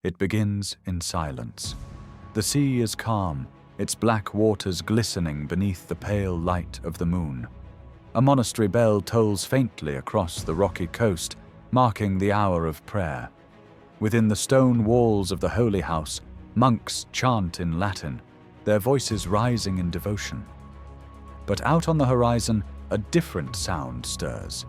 It begins in silence. The sea is calm, its black waters glistening beneath the pale light of the moon. A monastery bell tolls faintly across the rocky coast, marking the hour of prayer. Within the stone walls of the holy house, monks chant in Latin, their voices rising in devotion. But out on the horizon, a different sound stirs.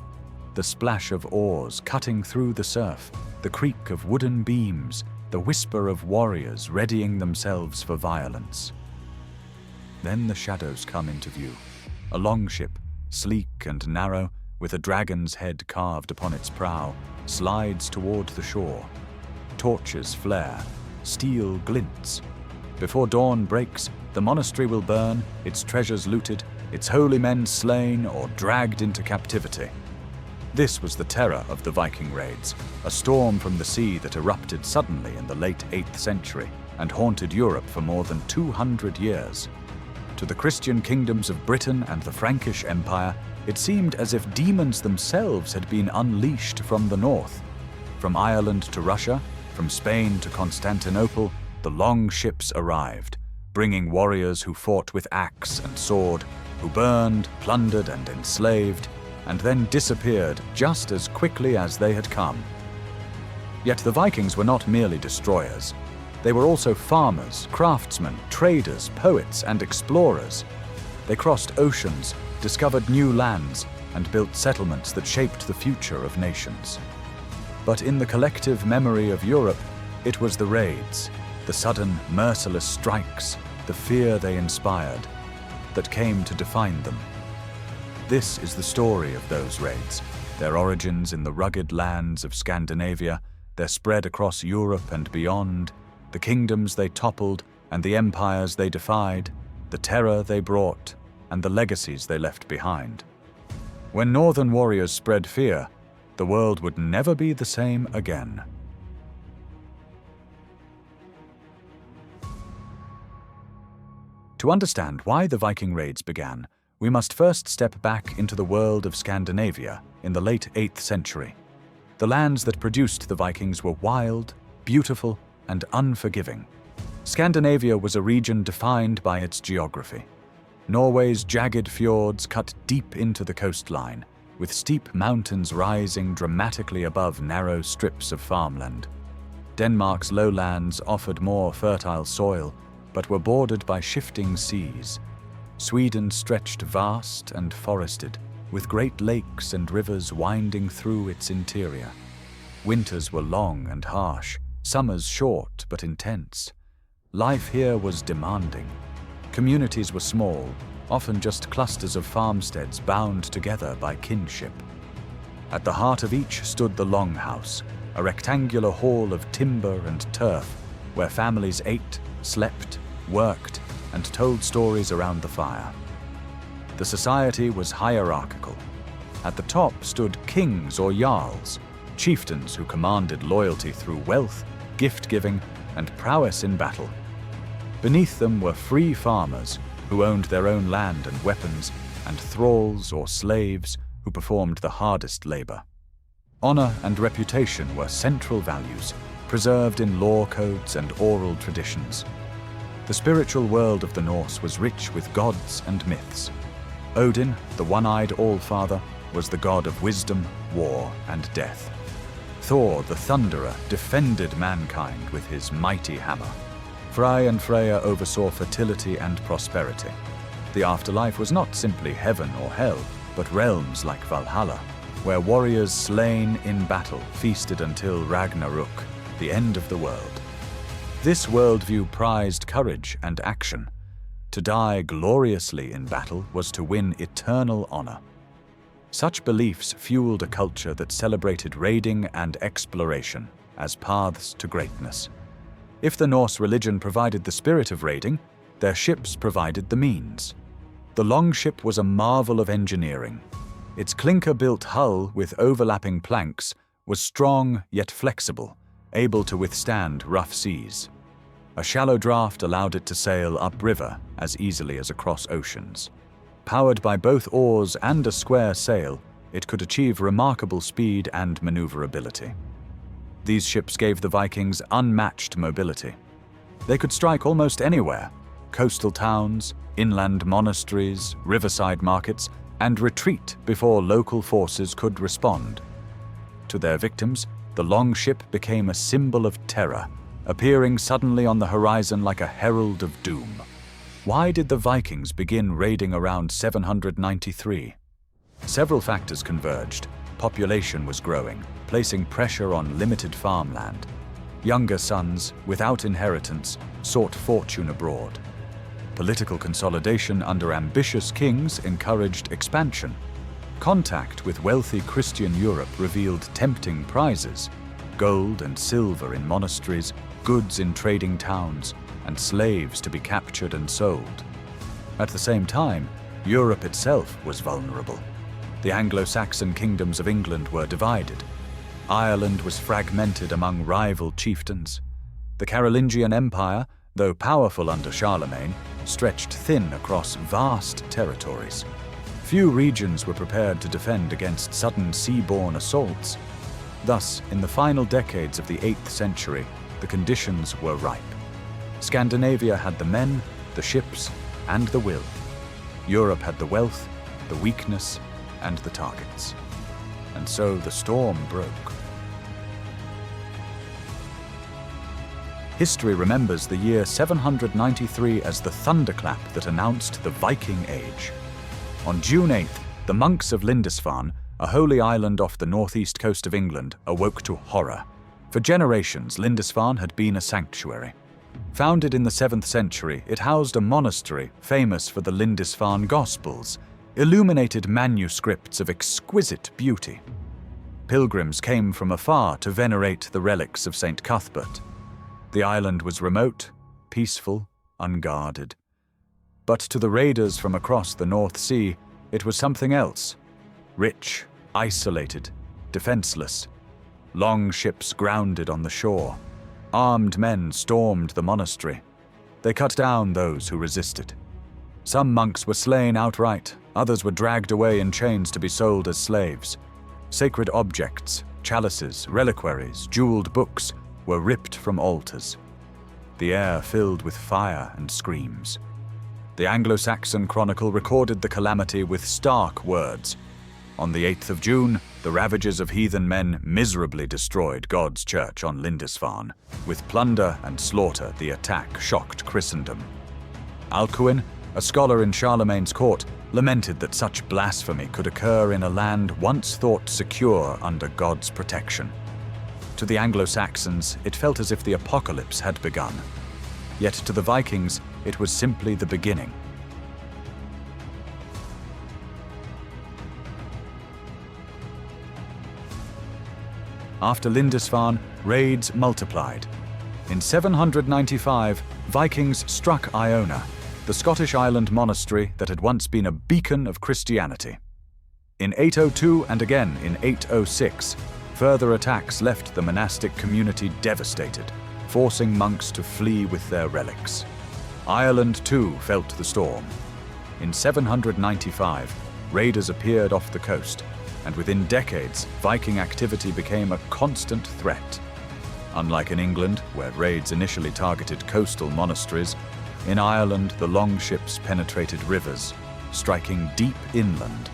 The splash of oars cutting through the surf, the creak of wooden beams, the whisper of warriors readying themselves for violence. Then the shadows come into view. A longship, sleek and narrow, with a dragon's head carved upon its prow, slides toward the shore. Torches flare, steel glints. Before dawn breaks, the monastery will burn, its treasures looted, its holy men slain or dragged into captivity. This was the terror of the Viking raids, a storm from the sea that erupted suddenly in the late 8th century and haunted Europe for more than 200 years. To the Christian kingdoms of Britain and the Frankish Empire, it seemed as if demons themselves had been unleashed from the north. From Ireland to Russia, from Spain to Constantinople, the long ships arrived, bringing warriors who fought with axe and sword, who burned, plundered, and enslaved, and then disappeared just as quickly as they had come. Yet the Vikings were not merely destroyers. They were also farmers, craftsmen, traders, poets, and explorers. They crossed oceans, discovered new lands, and built settlements that shaped the future of nations. But in the collective memory of Europe, it was the raids, the sudden, merciless strikes, the fear they inspired, that came to define them. This is the story of those raids, their origins in the rugged lands of Scandinavia, their spread across Europe and beyond, the kingdoms they toppled and the empires they defied, the terror they brought, and the legacies they left behind. When northern warriors spread fear, the world would never be the same again. To understand why the Viking raids began, we must first step back into the world of Scandinavia in the late 8th century. The lands that produced the Vikings were wild, beautiful, and unforgiving. Scandinavia was a region defined by its geography. Norway's jagged fjords cut deep into the coastline, with steep mountains rising dramatically above narrow strips of farmland. Denmark's lowlands offered more fertile soil, but were bordered by shifting seas. Sweden stretched vast and forested, with great lakes and rivers winding through its interior. Winters were long and harsh, summers short but intense. Life here was demanding. Communities were small, often just clusters of farmsteads bound together by kinship. At the heart of each stood the longhouse, a rectangular hall of timber and turf where families ate, slept, worked, and told stories around the fire. The society was hierarchical. At the top stood kings or jarls, chieftains who commanded loyalty through wealth, gift-giving, and prowess in battle. Beneath them were free farmers who owned their own land and weapons, and thralls or slaves who performed the hardest labor. Honor and reputation were central values, preserved in law codes and oral traditions. The spiritual world of the Norse was rich with gods and myths. Odin, the one-eyed All-Father, was the god of wisdom, war, and death. Thor, the Thunderer, defended mankind with his mighty hammer. Frey and Freya oversaw fertility and prosperity. The afterlife was not simply heaven or hell, but realms like Valhalla, where warriors slain in battle feasted until Ragnarök, the end of the world. This worldview prized courage and action. To die gloriously in battle was to win eternal honor. Such beliefs fueled a culture that celebrated raiding and exploration as paths to greatness. If the Norse religion provided the spirit of raiding, their ships provided the means. The longship was a marvel of engineering. Its clinker-built hull with overlapping planks was strong yet flexible, able to withstand rough seas. A shallow draft allowed it to sail upriver as easily as across oceans. Powered by both oars and a square sail, it could achieve remarkable speed and maneuverability. These ships gave the Vikings unmatched mobility. They could strike almost anywhere: coastal towns, inland monasteries, riverside markets, and retreat before local forces could respond. To their victims, the longship became a symbol of terror, appearing suddenly on the horizon like a herald of doom. Why did the Vikings begin raiding around 793? Several factors converged. Population was growing, placing pressure on limited farmland. Younger sons, without inheritance, sought fortune abroad. Political consolidation under ambitious kings encouraged expansion. Contact with wealthy Christian Europe revealed tempting prizes: gold and silver in monasteries, goods in trading towns, and slaves to be captured and sold. At the same time, Europe itself was vulnerable. The Anglo-Saxon kingdoms of England were divided. Ireland was fragmented among rival chieftains. The Carolingian Empire, though powerful under Charlemagne, stretched thin across vast territories. Few regions were prepared to defend against sudden sea-borne assaults. Thus, in the final decades of the 8th century, the conditions were ripe. Scandinavia had the men, the ships, and the will. Europe had the wealth, the weakness, and the targets. And so the storm broke. History remembers the year 793 as the thunderclap that announced the Viking Age. On June 8th, the monks of Lindisfarne, a holy island off the northeast coast of England, awoke to horror. For generations, Lindisfarne had been a sanctuary. Founded in the 7th century, it housed a monastery famous for the Lindisfarne Gospels, illuminated manuscripts of exquisite beauty. Pilgrims came from afar to venerate the relics of St. Cuthbert. The island was remote, peaceful, unguarded. But to the raiders from across the North Sea, it was something else: rich, isolated, defenseless. Long ships grounded on the shore. Armed men stormed the monastery. They cut down those who resisted. Some monks were slain outright, others were dragged away in chains to be sold as slaves. Sacred objects, chalices, reliquaries, jeweled books were ripped from altars. The air filled with fire and screams. The Anglo-Saxon Chronicle recorded the calamity with stark words. On the 8th of June, the ravages of heathen men miserably destroyed God's church on Lindisfarne. With plunder and slaughter, the attack shocked Christendom. Alcuin, a scholar in Charlemagne's court, lamented that such blasphemy could occur in a land once thought secure under God's protection. To the Anglo-Saxons, it felt as if the apocalypse had begun. Yet to the Vikings, it was simply the beginning. After Lindisfarne, raids multiplied. In 795, Vikings struck Iona, the Scottish island monastery that had once been a beacon of Christianity. In 802 and again in 806, further attacks left the monastic community devastated, forcing monks to flee with their relics. Ireland too felt the storm. In 795, raiders appeared off the coast, and within decades, Viking activity became a constant threat. Unlike in England, where raids initially targeted coastal monasteries, in Ireland the longships penetrated rivers, striking deep inland.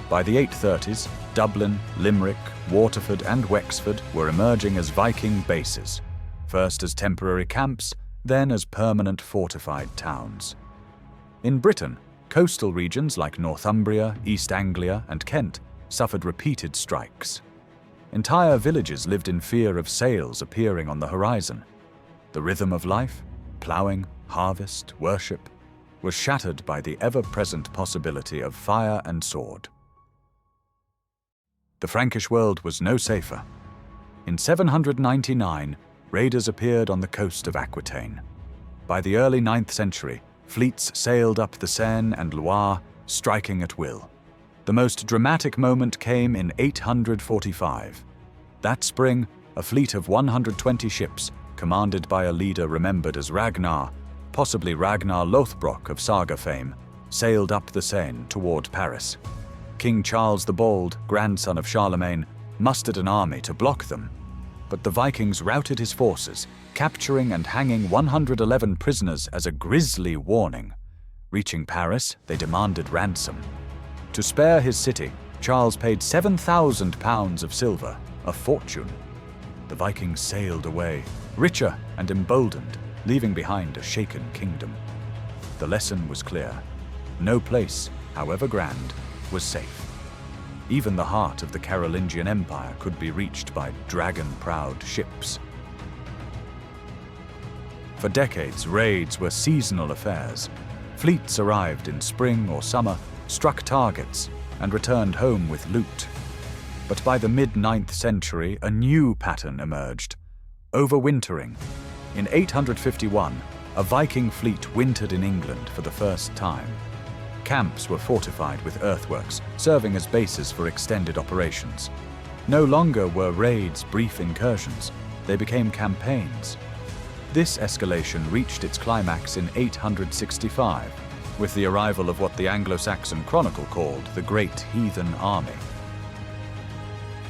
By the 830s, Dublin, Limerick, Waterford and Wexford were emerging as Viking bases, first as temporary camps, then as permanent fortified towns. In Britain, coastal regions like Northumbria, East Anglia and Kent suffered repeated strikes. Entire villages lived in fear of sails appearing on the horizon. The rhythm of life, ploughing, harvest, worship, was shattered by the ever-present possibility of fire and sword. The Frankish world was no safer. In 799, raiders appeared on the coast of Aquitaine. By the early 9th century, fleets sailed up the Seine and Loire, striking at will. The most dramatic moment came in 845. That spring, a fleet of 120 ships, commanded by a leader remembered as Ragnar, possibly Ragnar Lothbrok of saga fame, sailed up the Seine toward Paris. King Charles the Bald, grandson of Charlemagne, mustered an army to block them. but the Vikings routed his forces, capturing and hanging 111 prisoners as a grisly warning. Reaching Paris, they demanded ransom. To spare his city, Charles paid 7,000 pounds of silver, a fortune. The Vikings sailed away, richer and emboldened, leaving behind a shaken kingdom. The lesson was clear. No place, however grand, was safe. Even the heart of the Carolingian Empire could be reached by dragon-proud ships. For decades, raids were seasonal affairs. Fleets arrived in spring or summer, struck targets, and returned home with loot. But by the mid-9th century, a new pattern emerged: overwintering. In 851, a Viking fleet wintered in England for the first time. Camps were fortified with earthworks, serving as bases for extended operations. No longer were raids brief incursions, they became campaigns. This escalation reached its climax in 865, with the arrival of what the Anglo-Saxon Chronicle called the Great Heathen Army.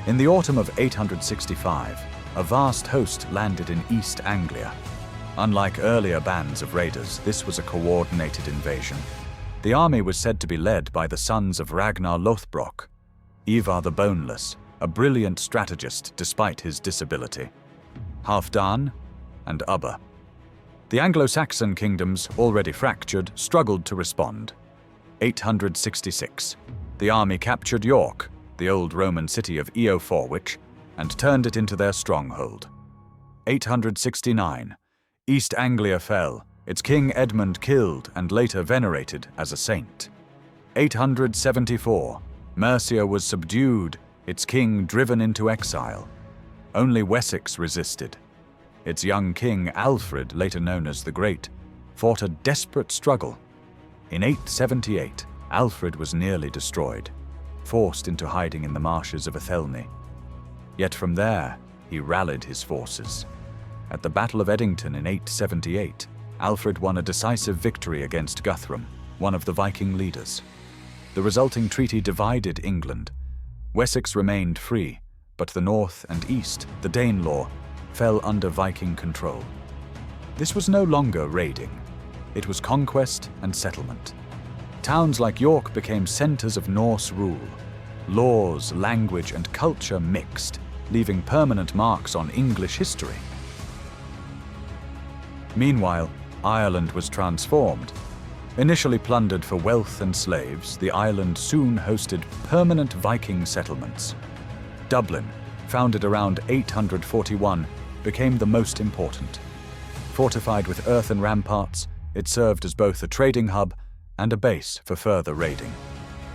In the autumn of 865, a vast host landed in East Anglia. Unlike earlier bands of raiders, this was a coordinated invasion. The army was said to be led by the sons of Ragnar Lothbrok, Ivar the Boneless, a brilliant strategist despite his disability, Halfdan, and Ubba. The Anglo-Saxon kingdoms, already fractured, struggled to respond. 866. The army captured York, the old Roman city of Eoforwich, and turned it into their stronghold. 869. East Anglia fell, its king Edmund killed and later venerated as a saint. 874. Mercia was subdued, its king driven into exile. Only Wessex resisted. Its young king Alfred, later known as the Great, fought a desperate struggle. In 878, Alfred was nearly destroyed, forced into hiding in the marshes of Athelney. Yet from there, he rallied his forces. At the Battle of Edington in 878, Alfred won a decisive victory against Guthrum, one of the Viking leaders. The resulting treaty divided England. Wessex remained free, but the north and east, the Danelaw, fell under Viking control. This was no longer raiding. It was conquest and settlement. Towns like York became centers of Norse rule. Laws, language, and culture mixed, leaving permanent marks on English history. Meanwhile, Ireland was transformed. Initially plundered for wealth and slaves, the island soon hosted permanent Viking settlements. Dublin, founded around 841, became the most important. Fortified with earthen ramparts, it served as both a trading hub and a base for further raiding.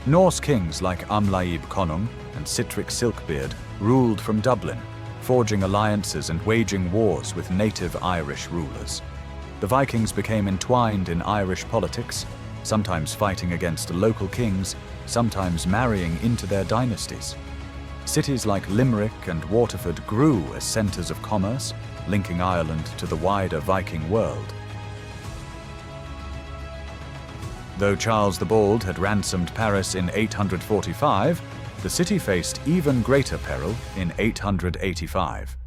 Norse kings like Amlaib Konung and Sitric Silkbeard ruled from Dublin, forging alliances and waging wars with native Irish rulers. The Vikings became entwined in Irish politics, sometimes fighting against local kings, sometimes marrying into their dynasties. Cities like Limerick and Waterford grew as centers of commerce, linking Ireland to the wider Viking world. Though Charles the Bald had ransomed Paris in 845, the city faced even greater peril in 885.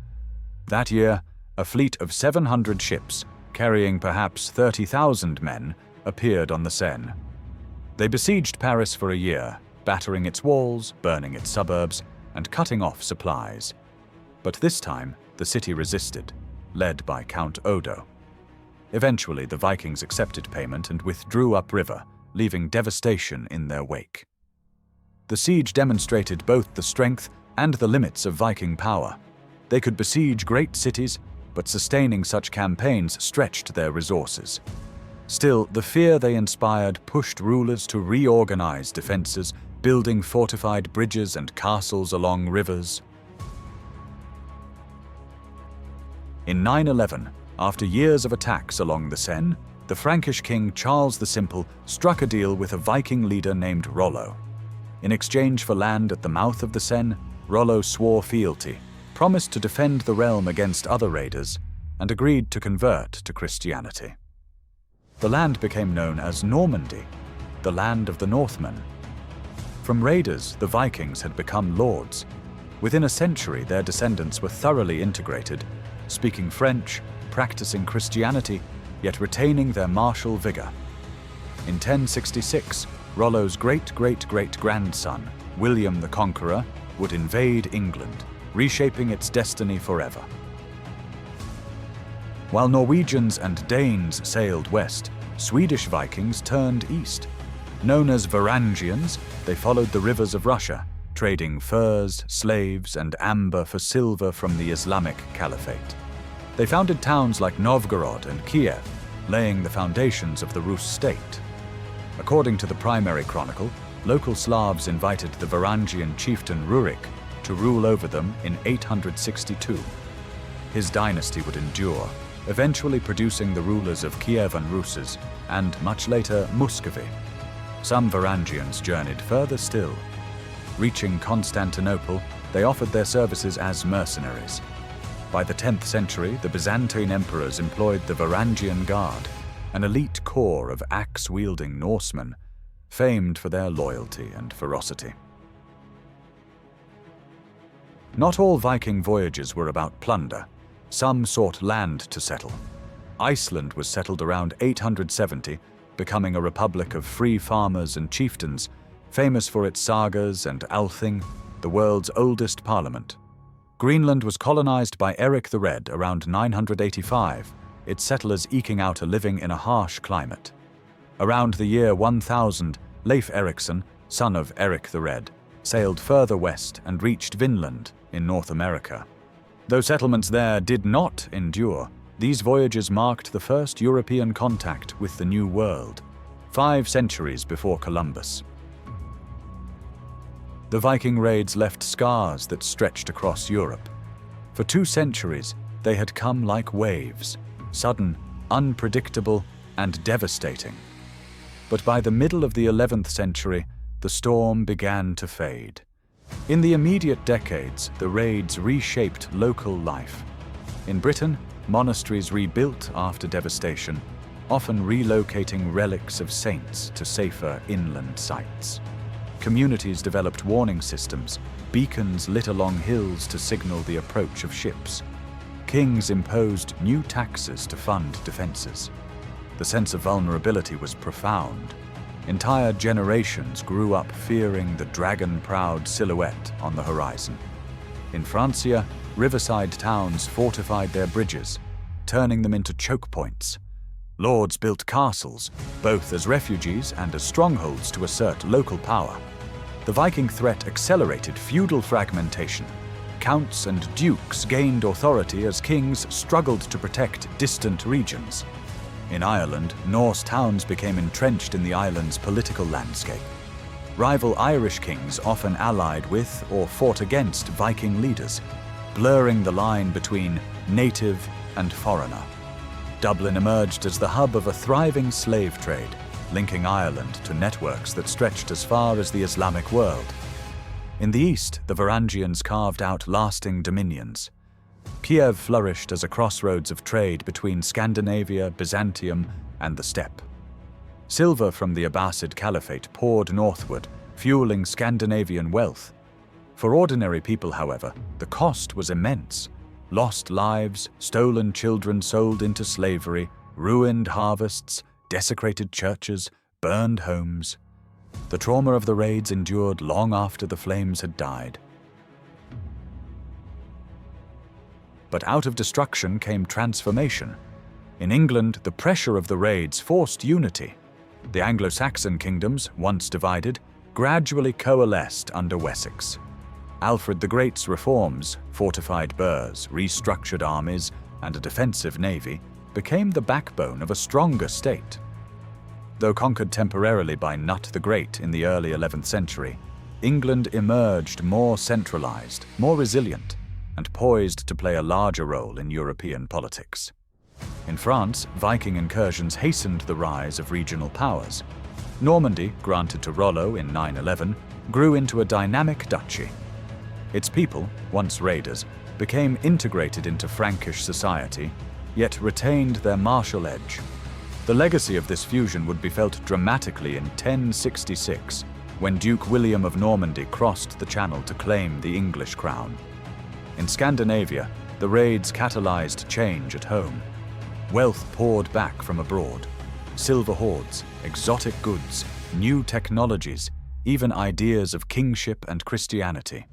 That year, a fleet of 700 ships, carrying perhaps 30,000 men, appeared on the Seine. They besieged Paris for a year, battering its walls, burning its suburbs, and cutting off supplies. But this time, the city resisted, led by Count Odo. Eventually, the Vikings accepted payment and withdrew upriver, leaving devastation in their wake. The siege demonstrated both the strength and the limits of Viking power. They could besiege great cities, but sustaining such campaigns stretched their resources. Still, the fear they inspired pushed rulers to reorganize defenses, building fortified bridges and castles along rivers. In 911, after years of attacks along the Seine, the Frankish king Charles the Simple struck a deal with a Viking leader named Rollo. In exchange for land at the mouth of the Seine, Rollo swore fealty, promised to defend the realm against other raiders, and agreed to convert to Christianity. The land became known as Normandy, the land of the Northmen. From raiders, the Vikings had become lords. Within a century, their descendants were thoroughly integrated, speaking French, practicing Christianity, yet retaining their martial vigor. In 1066, Rollo's great-great-great-grandson, William the Conqueror, would invade England, reshaping its destiny forever. While Norwegians and Danes sailed west, Swedish Vikings turned east. Known as Varangians, they followed the rivers of Russia, trading furs, slaves, and amber for silver from the Islamic Caliphate. They founded towns like Novgorod and Kiev, laying the foundations of the Rus state. According to the primary chronicle, local Slavs invited the Varangian chieftain Rurik to rule over them in 862. His dynasty would endure, eventually producing the rulers of Kiev and Rus, and much later Muscovy. Some Varangians journeyed further still. Reaching Constantinople, they offered their services as mercenaries. By the 10th century, the Byzantine emperors employed the Varangian Guard, an elite corps of axe-wielding Norsemen, famed for their loyalty and ferocity. Not all Viking voyages were about plunder. Some sought land to settle. Iceland was settled around 870, becoming a republic of free farmers and chieftains, famous for its sagas and Althing, the world's oldest parliament. Greenland was colonized by Eric the Red around 985, its settlers eking out a living in a harsh climate. Around the year 1000, Leif Erikson, son of Eric the Red, sailed further west and reached Vinland in North America. Though settlements there did not endure, these voyages marked the first European contact with the New World, 5 centuries before Columbus. The Viking raids left scars that stretched across Europe. For 2 centuries, they had come like waves, sudden, unpredictable, and devastating. But by the middle of the 11th century, the storm began to fade. In the immediate decades, the raids reshaped local life. In Britain, monasteries rebuilt after devastation, often relocating relics of saints to safer inland sites. Communities developed warning systems, beacons lit along hills to signal the approach of ships. Kings imposed new taxes to fund defenses. The sense of vulnerability was profound. Entire generations grew up fearing the dragon-proud silhouette on the horizon. In Francia, riverside towns fortified their bridges, turning them into choke points. Lords built castles, both as refuges and as strongholds to assert local power. The Viking threat accelerated feudal fragmentation. Counts and dukes gained authority as kings struggled to protect distant regions. In Ireland, Norse towns became entrenched in the island's political landscape. Rival Irish kings often allied with or fought against Viking leaders, blurring the line between native and foreigner. Dublin emerged as the hub of a thriving slave trade, linking Ireland to networks that stretched as far as the Islamic world. In the east, the Varangians carved out lasting dominions. Kiev flourished as a crossroads of trade between Scandinavia, Byzantium, and the steppe. Silver from the Abbasid Caliphate poured northward, fueling Scandinavian wealth. For ordinary people, however, the cost was immense. Lost lives, stolen children sold into slavery, ruined harvests, desecrated churches, burned homes. The trauma of the raids endured long after the flames had died. But out of destruction came transformation. In England, the pressure of the raids forced unity. The Anglo-Saxon kingdoms, once divided, gradually coalesced under Wessex. Alfred the Great's reforms, fortified burhs, restructured armies, and a defensive navy, became the backbone of a stronger state. Though conquered temporarily by Nut the Great in the early 11th century, England emerged more centralized, more resilient, and poised to play a larger role in European politics. In France, Viking incursions hastened the rise of regional powers. Normandy, granted to Rollo in 911, grew into a dynamic duchy. Its people, once raiders, became integrated into Frankish society, yet retained their martial edge. The legacy of this fusion would be felt dramatically in 1066, when Duke William of Normandy crossed the Channel to claim the English crown. In Scandinavia, the raids catalyzed change at home. Wealth poured back from abroad. Silver hoards, exotic goods, new technologies, even ideas of kingship and Christianity.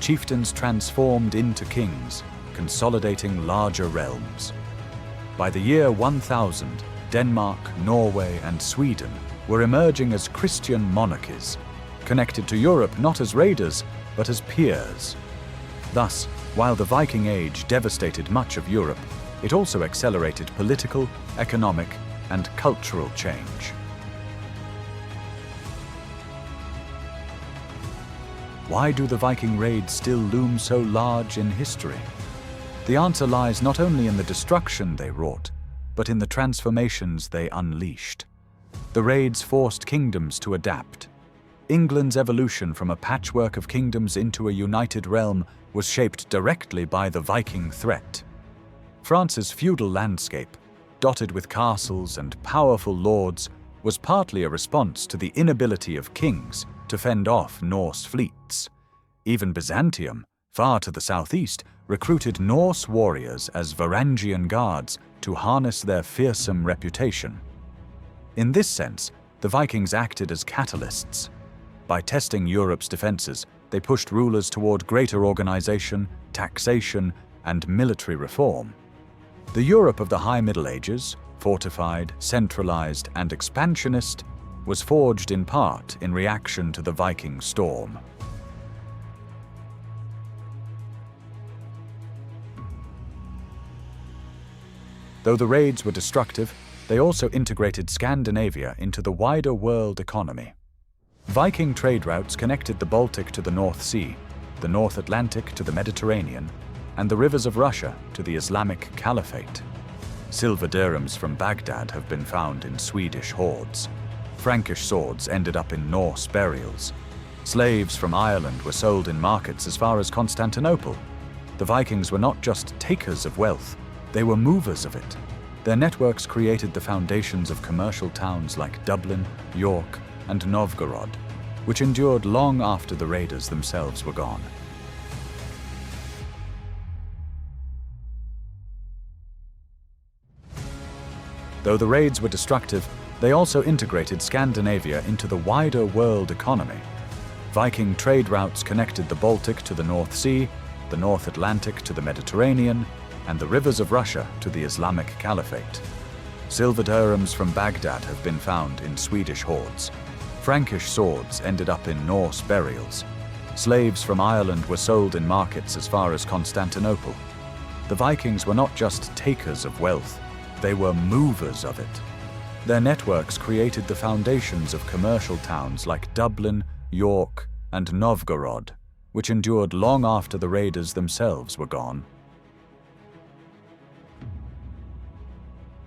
Chieftains transformed into kings, consolidating larger realms. By the year 1000, Denmark, Norway, and Sweden were emerging as Christian monarchies, connected to Europe not as raiders, but as peers. Thus, while the Viking Age devastated much of Europe, it also accelerated political, economic, and cultural change. Why do the Viking raids still loom so large in history? The answer lies not only in the destruction they wrought, but in the transformations they unleashed. The raids forced kingdoms to adapt. England's evolution from a patchwork of kingdoms into a united realm was shaped directly by the Viking threat. France's feudal landscape, dotted with castles and powerful lords, was partly a response to the inability of kings to fend off Norse fleets. Even Byzantium, far to the southeast, recruited Norse warriors as Varangian guards to harness their fearsome reputation. In this sense, the Vikings acted as catalysts. By testing Europe's defenses, they pushed rulers toward greater organization, taxation, and military reform. The Europe of the High Middle Ages, fortified, centralized, and expansionist, was forged in part in reaction to the Viking storm. Though the raids were destructive, they also integrated Scandinavia into the wider world economy. Viking trade routes connected the Baltic to the North Sea, the North Atlantic to the Mediterranean, and the rivers of Russia to the Islamic Caliphate. Silver dirhams from Baghdad have been found in Swedish hoards. Frankish swords ended up in Norse burials. Slaves from Ireland were sold in markets as far as Constantinople. The Vikings were not just takers of wealth, they were movers of it. Their networks created the foundations of commercial towns like Dublin, York, and Novgorod, which endured long after the raiders themselves were gone. Though the raids were destructive, they also integrated Scandinavia into the wider world economy. Viking trade routes connected the Baltic to the North Sea, the North Atlantic to the Mediterranean, and the rivers of Russia to the Islamic Caliphate. Silver dirhams from Baghdad have been found in Swedish hoards. Frankish swords ended up in Norse burials. Slaves from Ireland were sold in markets as far as Constantinople. The Vikings were not just takers of wealth, they were movers of it. Their networks created the foundations of commercial towns like Dublin, York, and Novgorod, which endured long after the raiders themselves were gone.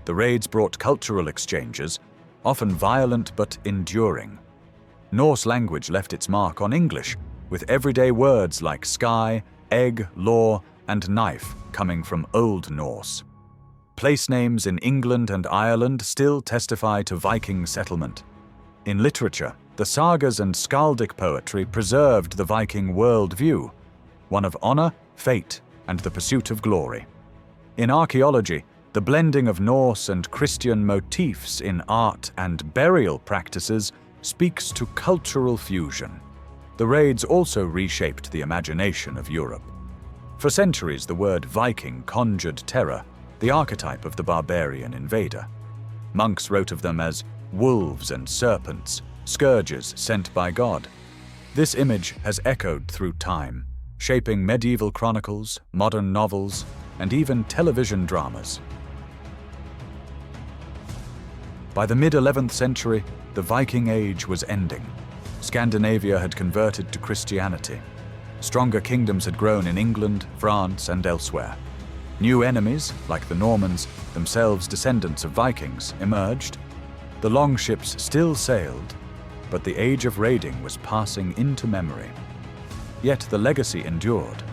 The raids brought cultural exchanges, often violent but enduring. Norse language left its mark on English, with everyday words like sky, egg, law, and knife coming from Old Norse. Place names in England and Ireland still testify to Viking settlement. In literature, the sagas and skaldic poetry preserved the Viking worldview, one of honor, fate, and the pursuit of glory. In archaeology, the blending of Norse and Christian motifs in art and burial practices speaks to cultural fusion. The raids also reshaped the imagination of Europe. For centuries, the word Viking conjured terror, the archetype of the barbarian invader. Monks wrote of them as wolves and serpents, scourges sent by God. This image has echoed through time, shaping medieval chronicles, modern novels, and even television dramas. By the mid-11th century, the Viking Age was ending. Scandinavia had converted to Christianity. Stronger kingdoms had grown in England, France, and elsewhere. New enemies, like the Normans, themselves descendants of Vikings, emerged. The longships still sailed, but the age of raiding was passing into memory. Yet the legacy endured.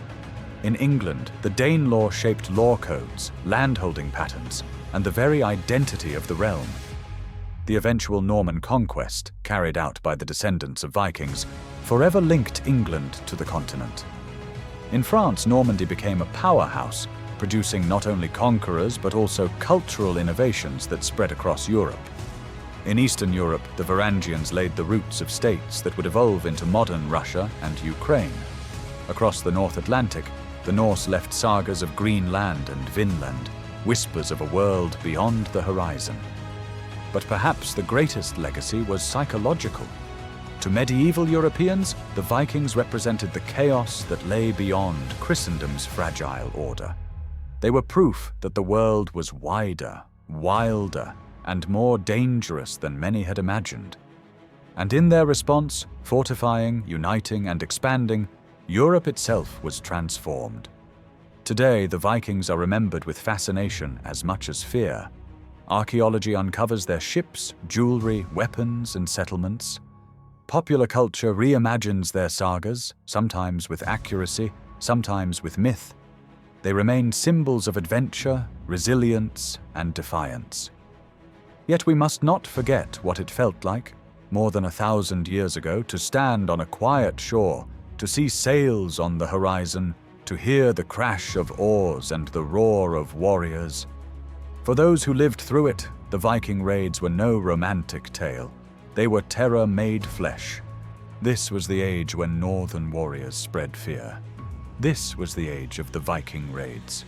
In England, the Danelaw shaped law codes, landholding patterns, and the very identity of the realm. the eventual Norman conquest, carried out by the descendants of Vikings, forever linked England to the continent. In France, Normandy became a powerhouse, producing not only conquerors but also cultural innovations that spread across Europe. In Eastern Europe, the Varangians laid the roots of states that would evolve into modern Russia and Ukraine. Across the North Atlantic, the Norse left sagas of Greenland and Vinland, whispers of a world beyond the horizon. But perhaps the greatest legacy was psychological. To medieval Europeans, the Vikings represented the chaos that lay beyond Christendom's fragile order. They were proof that the world was wider, wilder, and more dangerous than many had imagined. And in their response, fortifying, uniting, and expanding, Europe itself was transformed. Today, the Vikings are remembered with fascination as much as fear. Archaeology uncovers their ships, jewelry, weapons, and settlements. Popular culture reimagines their sagas, sometimes with accuracy, sometimes with myth. They remain symbols of adventure, resilience, and defiance. Yet we must not forget what it felt like, more than 1,000 years ago, to stand on a quiet shore, to see sails on the horizon, to hear the crash of oars and the roar of warriors. For those who lived through it, the Viking raids were no romantic tale. They were terror made flesh. This was the age when northern warriors spread fear. This was the age of the Viking raids.